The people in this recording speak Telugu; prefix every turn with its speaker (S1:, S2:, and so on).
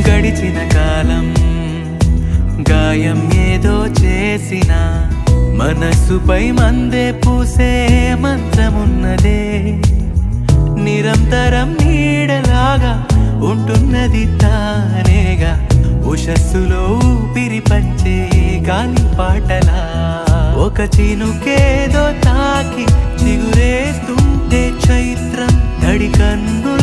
S1: గడిచిన కాలం గాయం ఏదో చేసిన మనసుపై మందే పూసే మంత్రమున్నదే నిరంతరం నీడలాగా ఉంటున్నది తానేగా ఉషస్సులో ఊపిరి పంచే గాలి పాటలా ఒక చినుకేదో తాకి చిగురేస్తుంటే చైత్రం తడి కన్నుల